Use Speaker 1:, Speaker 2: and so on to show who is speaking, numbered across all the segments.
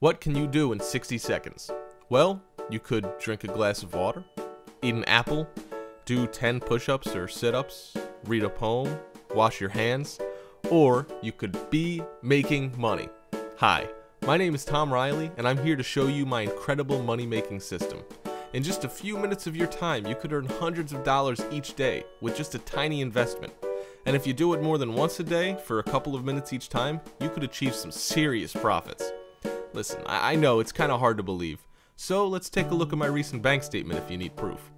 Speaker 1: What can you do in 60 seconds? Well, you could drink a glass of water, eat an apple, do 10 push-ups or sit-ups, read a poem, wash your hands, or you could be making money. Hi, my name is Tom Riley, and I'm here to show you my incredible money-making system. In just a few minutes of your time, you could earn hundreds of dollars each day with just a tiny investment. And if you do it more than once a day for a couple of minutes each time, you could achieve some serious profits. Listen, I know it's kind of hard to believe, so let's take a look at my recent bank statement if you need proof.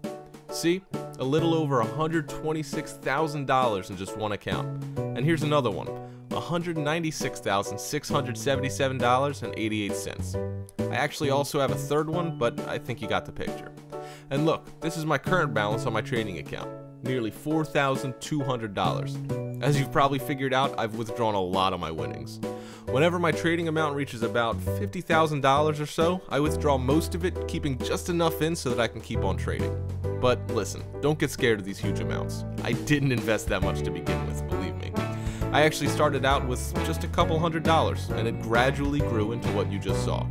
Speaker 1: See, a little over $126,000 in just one account. And here's another one, $196,677.88. I actually also have a third one, but I think you got the picture. And look, this is my current balance on my trading account, nearly $4,200. As you've probably figured out, I've withdrawn a lot of my winnings. Whenever my trading amount reaches about $50,000 or so, I withdraw most of it, keeping just enough in so that I can keep on trading. But listen, don't get scared of these huge amounts. I didn't invest that much to begin with, believe me. I actually started out with just a couple $100s, and it gradually grew into what you just saw.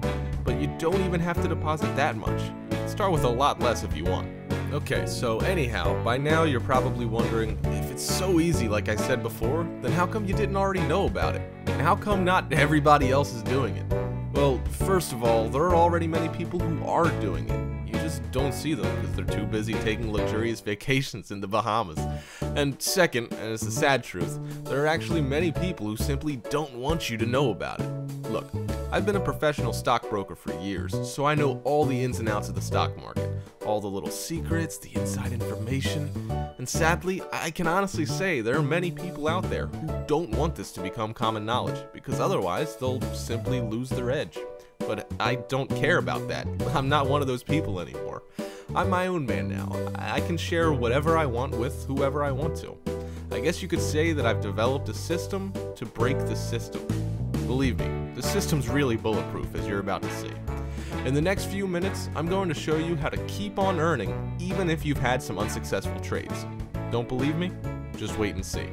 Speaker 1: But you don't even have to deposit that much. Start with a lot less if you want. Okay, so anyhow, by now you're probably wondering, if it's so easy like I said before, then how come you didn't already know about it? And how come not everybody else is doing it? Well, first of all, there are already many people who are doing it. You just don't see them because they're too busy taking luxurious vacations in the Bahamas. And second, and it's the sad truth, there are actually many people who simply don't want you to know about it. Look, I've been a professional stockbroker for years, so I know all the ins and outs of the stock market, all the little secrets, the inside information, and sadly, I can honestly say there are many people out there who don't want this to become common knowledge, because otherwise they'll simply lose their edge. But I don't care about that. I'm not one of those people anymore. I'm my own man now. I can share whatever I want with whoever I want to. I guess you could say that I've developed a system to break the system. Believe me, the system's really bulletproof, as you're about to see. In the next few minutes, I'm going to show you how to keep on earning even if you've had some unsuccessful trades. Don't believe me? Just wait and see.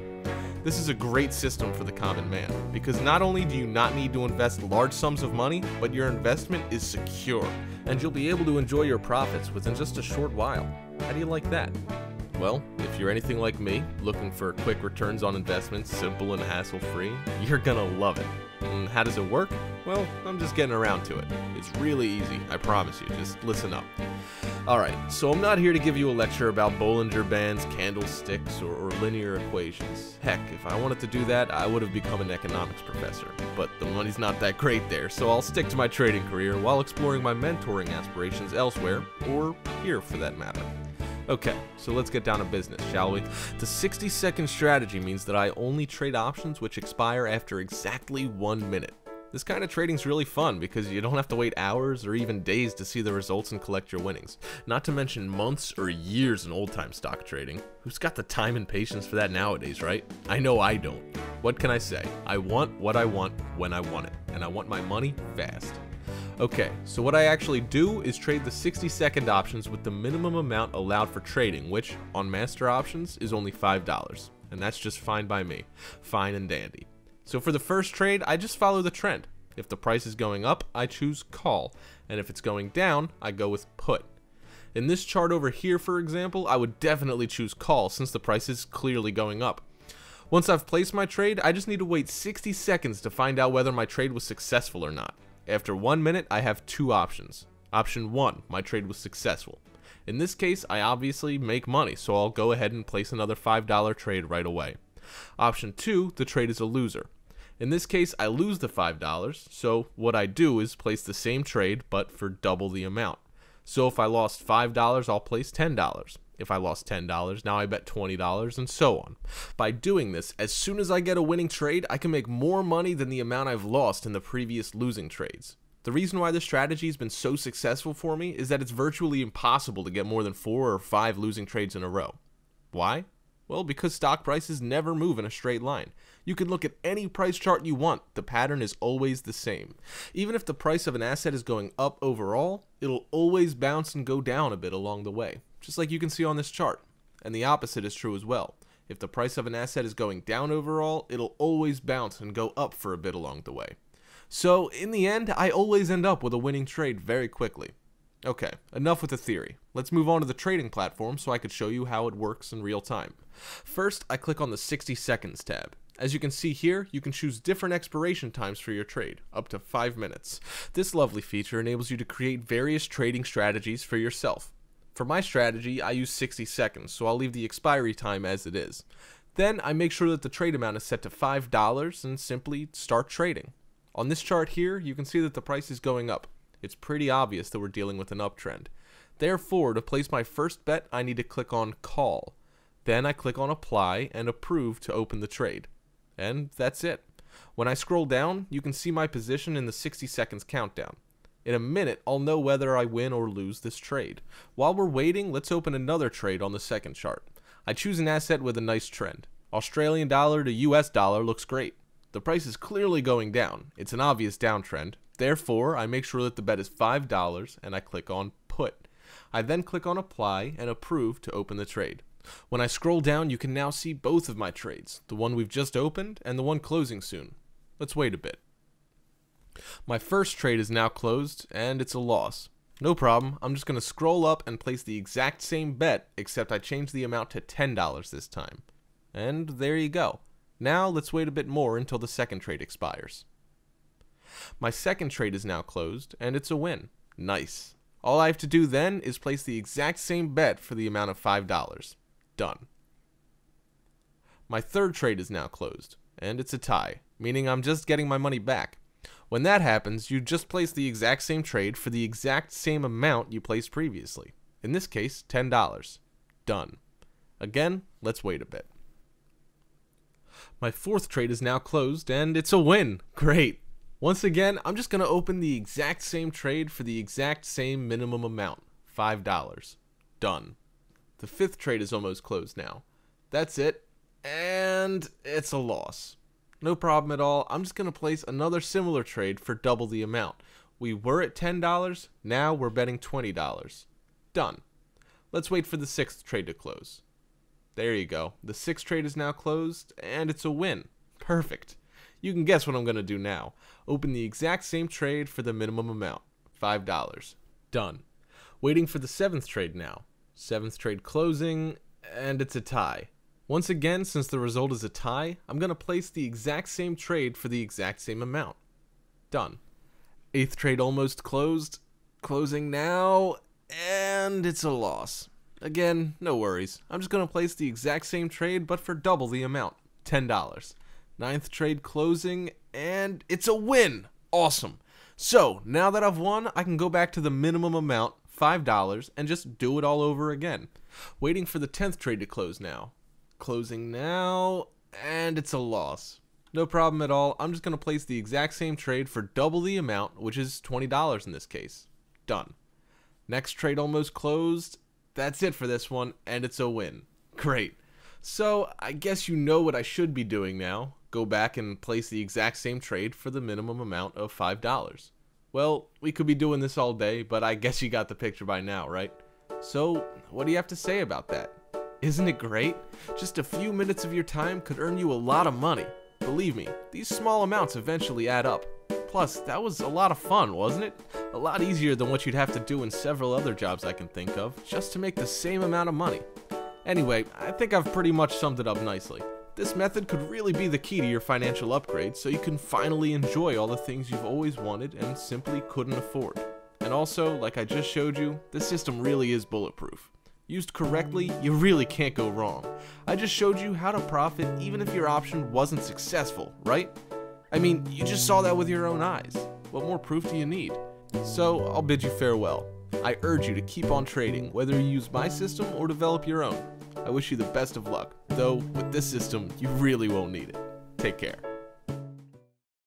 Speaker 1: This is a great system for the common man, because not only do you not need to invest large sums of money, but your investment is secure, and you'll be able to enjoy your profits within just a short while. How do you like that? Well, if you're anything like me, looking for quick returns on investments, simple and hassle-free, you're gonna love it. And how does it work? Well, I'm just getting around to it. It's really easy, I promise you, just listen up. Alright, so I'm not here to give you a lecture about Bollinger Bands, candlesticks, or linear equations. Heck, if I wanted to do that, I would have become an economics professor. But the money's not that great there, so I'll stick to my trading career while exploring my mentoring aspirations elsewhere, or here for that matter. Okay, so let's get down to business, shall we? The 60-second strategy means that I only trade options which expire after exactly 1 minute. This kind of trading's really fun because you don't have to wait hours or even days to see the results and collect your winnings. Not to mention months or years in old-time stock trading. Who's got the time and patience for that nowadays, right? I know I don't. What can I say? I want what I want when I want it, and I want my money fast. Okay, so what I actually do is trade the 60-second options with the minimum amount allowed for trading, which, on master options, is only $5. And that's just fine by me. Fine and dandy. So for the first trade, I just follow the trend. If the price is going up, I choose call, and if it's going down, I go with put. In this chart over here, for example, I would definitely choose call since the price is clearly going up. Once I've placed my trade, I just need to wait 60 seconds to find out whether my trade was successful or not. After 1 minute, I have two options. Option 1, my trade was successful. In this case, I obviously make money, so I'll go ahead and place another $5 trade right away. Option 2, the trade is a loser. In this case, I lose the $5, so what I do is place the same trade, but for double the amount. So if I lost $5, I'll place $10. If I lost $10, now I bet $20, and so on. By doing this, as soon as I get a winning trade, I can make more money than the amount I've lost in the previous losing trades. The reason why this strategy has been so successful for me is that it's virtually impossible to get more than 4 or 5 losing trades in a row. Why? Well, because stock prices never move in a straight line. You can look at any price chart you want, the pattern is always the same. Even if the price of an asset is going up overall, it'll always bounce and go down a bit along the way, just like you can see on this chart. And the opposite is true as well. If the price of an asset is going down overall, it'll always bounce and go up for a bit along the way. So in the end, I always end up with a winning trade very quickly. Okay, enough with the theory. Let's move on to the trading platform so I could show you how it works in real time. First, I click on the 60 seconds tab. As you can see here, you can choose different expiration times for your trade, up to 5 minutes. This lovely feature enables you to create various trading strategies for yourself. For my strategy, I use 60 seconds, so I'll leave the expiry time as it is. Then I make sure that the trade amount is set to $5 and simply start trading. On this chart here, you can see that the price is going up. It's pretty obvious that we're dealing with an uptrend. Therefore, to place my first bet, I need to click on Call. Then I click on Apply and Approve to open the trade. And that's it. When I scroll down, you can see my position in the 60 seconds countdown. In a minute, I'll know whether I win or lose this trade. While we're waiting, let's open another trade on the second chart. I choose an asset with a nice trend. Australian dollar to US dollar looks great. The price is clearly going down. It's an obvious downtrend. Therefore, I make sure that the bet is $5 and I click on Put. I then click on Apply and Approve to open the trade. When I scroll down, you can now see both of my trades, the one we've just opened and the one closing soon. Let's wait a bit. My first trade is now closed and it's a loss. No problem, I'm just going to scroll up and place the exact same bet, except I changed the amount to $10 this time. And there you go. Now let's wait a bit more until the second trade expires. My second trade is now closed and it's a win. Nice. All I have to do then is place the exact same bet for the amount of $5. Done. My third trade is now closed and it's a tie, meaning I'm just getting my money back. When that happens, you just place the exact same trade for the exact same amount you placed previously. In this case, $10. Done. Again, let's wait a bit. My fourth trade is now closed and it's a win. Great. Once again, I'm just going to open the exact same trade for the exact same minimum amount, $5. Done. The fifth trade is almost closed now. That's it. And it's a loss. No problem at all. I'm just going to place another similar trade for double the amount. We were at $10, now we're betting $20. Done. Let's wait for the sixth trade to close. There you go. The sixth trade is now closed, and it's a win. Perfect. You can guess what I'm going to do now. Open the exact same trade for the minimum amount, $5. Done. Waiting for the seventh trade now. Seventh trade closing, and it's a tie. Once again, since the result is a tie, I'm going to place the exact same trade for the exact same amount. Done. Eighth trade almost closed. Closing now, and it's a loss. Again, no worries. I'm just going to place the exact same trade, but for double the amount, $10. Ninth trade closing, and it's a win. Awesome. So, now that I've won, I can go back to the minimum amount, $5, and just do it all over again. Waiting for the 10th trade to close now. Closing now, and it's a loss. No problem at all. I'm just going to place the exact same trade for double the amount, which is $20 in this case. Done. Next trade almost closed. That's it for this one, and it's a win. Great. So, I guess you know what I should be doing now. Go back and place the exact same trade for the minimum amount of $5. Well, we could be doing this all day, but I guess you got the picture by now, right? So, what do you have to say about that? Isn't it great? Just a few minutes of your time could earn you a lot of money. Believe me, these small amounts eventually add up. Plus, that was a lot of fun, wasn't it? A lot easier than what you'd have to do in several other jobs I can think of, just to make the same amount of money. Anyway, I think I've pretty much summed it up nicely. This method could really be the key to your financial upgrade, so you can finally enjoy all the things you've always wanted and simply couldn't afford. And also, like I just showed you, this system really is bulletproof. Used correctly, you really can't go wrong. I just showed you how to profit even if your option wasn't successful, right? I mean, you just saw that with your own eyes. What more proof do you need? So, I'll bid you farewell. I urge you to keep on trading, whether you use my system or develop your own. I wish you the best of luck, though with this system, you really won't need it. Take care.